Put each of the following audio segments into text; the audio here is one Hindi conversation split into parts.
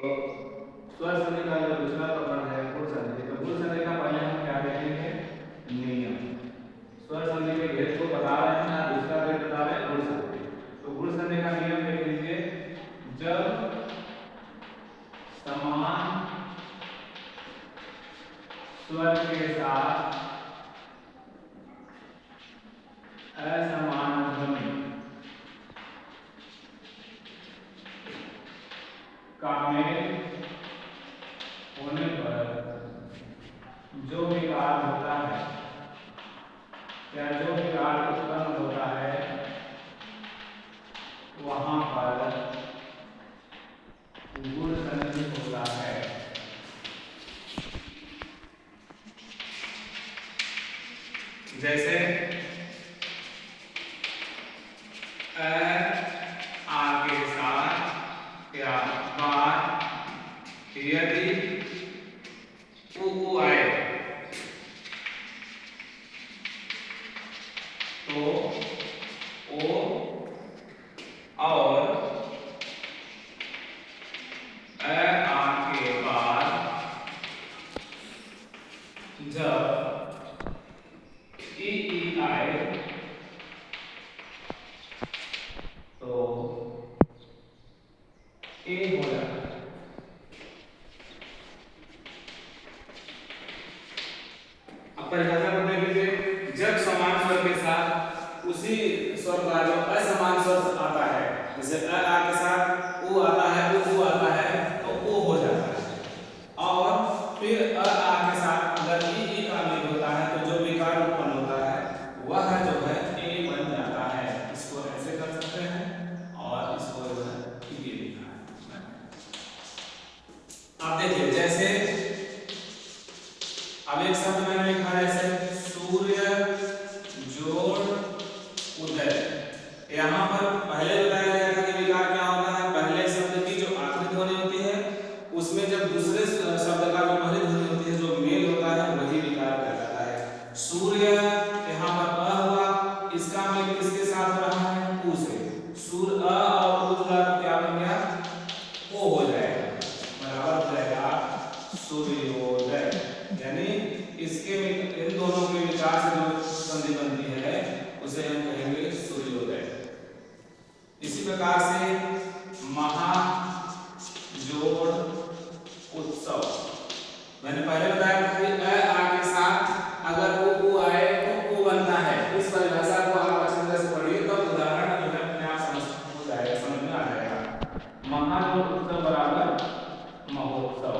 तो स्वर संधि का जो दूसरा प्रकरण है गुण संधि, तो गुण संधि का पहले हम क्या देखेंगे? नियम। स्वर संधि के भेद को बता रहे हैं, दूसरा भेद बता रहे हैं गुण संधि। तो गुण संधि का नियम देख लीजिए, जब समान स्वर के साथ असमान ध्वनि का मेल होने पर जो विकार होता है या जो विकार उत्पन्न होता है, वहां पर गुण संधि होता है। जैसे आ के साथ या बार, यदि उ आए तो ओ और आ के बाद जब ई आए तो ए हो जाता है। अब परिभाषा को देख लीजिए, जब समान स्वर के साथ उसी स्वर का जो असमान स्वर आता है, जैसे आ के साथ उ आता है, उ आता है, तो ओ हो जाता है। और फिर आ के साथ अगर ई का मेल होता है तो जो विकार उत्पन्न होता है वह जो है ए बन जाता है। इसको ऐसे कर सकते हैं और इसको जो है ये लिखा है। आप देखिए, जैसे अब एक शब्द मैंने लिखा है, जैसे सूर्य जोड़ उदय। यहाँ पर पहले बताया गया था कि विकार क्या होता है, पहले शब्द की जो आखिरी ध्वनि होती है उसमें जब दूसरे शब्द का जो पहली ध्वनि होती है जो मेल होता है वही विकार कहलाता है। सूर्य यहाँ पर अ हुआ, इसका मेल किसके साथ हो रहा है? उ से। सूर्य अ और उ जुड़ा तो क्या बन गया? ओ हो जाएगा, बराबर हो जाएगा सूर्योदय। यानी इसके इन दोनों के विचार से जो संधि बनती है उसे हम कहेंगे सूर्योदय। इसी प्रकार से महा जोड़ उत्सव, मैंने पहले बताया था कि आ के साथ अगर उ आए तो उ बनता है। इस परिभाषा को आप अच्छी तरह से पढ़िए तो उदाहरण जो है अपने आप समझ में आ जाएगा। महाजोड़ उत्सव बराबर महोत्सव,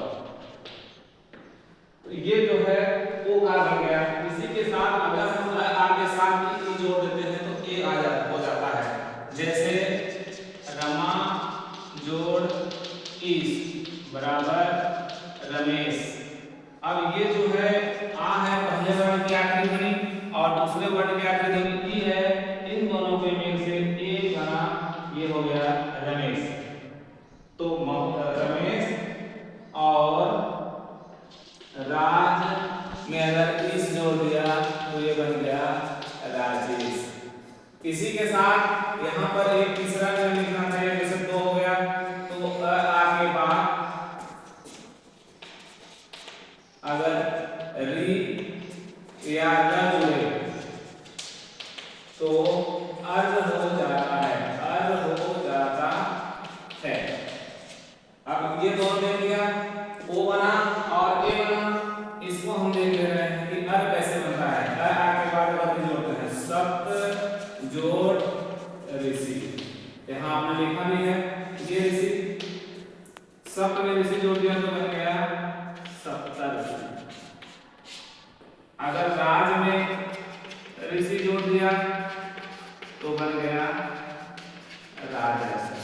तो ये जो है ओ आ बन गया। इसी के साथ अगर हम आ के साथ ई जोड़ देते हैं तो ए हो जाता है। जैसे रमा जोड़ ईस बराबर रमेश। अब ये जो है आ है पहले वर्ण की आखिरी ध्वनि और दूसरे वर्ण की आखिरी ध्वनि ई है, इन दोनों के मेल से ए बना ये हो गया रमेश। तो रमेश और राज में अगर इस जोड़ दिया तो ये बन गया राजेश। इसी के साथ यहाँ पर एक तीसरा जो लिखना चाहिए, जैसे दो हो गया तो आ के बाद अगर री या र जुड़े तो अर्ध हो जाता है, अर्ध हो जाता है। अब ये दोनों देख लिया, ओ बना और ए बना। इसको हम देख ले रहे हैं कि अर कैसे बनता है। आ के बाद अगर जोड़ते हैं सप्त जोड़ ऋषि, यहाँ आपने लिखा भी है ये ऋषि, सप्त में ऋषि जोड़ दिया तो बन गया सप्तऋषि। अगर राज में ऋषि जोड़ दिया तो बन गया राजर्षि।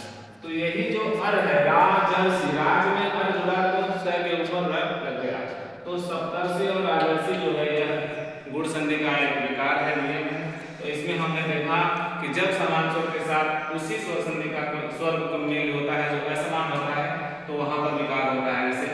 तो यही जो अर है राजर्षि, राज में अर जुड़ा तो स के ऊपर र लग गया, तो सप्तर्षि और राजर्षि जो है यह गुण संधि का एक विकार है, नियम है। तो इसमें हमने देखा कि जब समान स्वर के साथ उसी स्वर संधि का स्वर का मेल होता है जो असमान होता है तो वहां पर विकार होता है। जैसे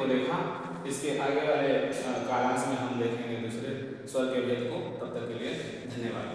को देखा। इसके आगे वाले कालांश में हम देखेंगे दूसरे स्वर के भेद को। तब तक के लिए धन्यवाद।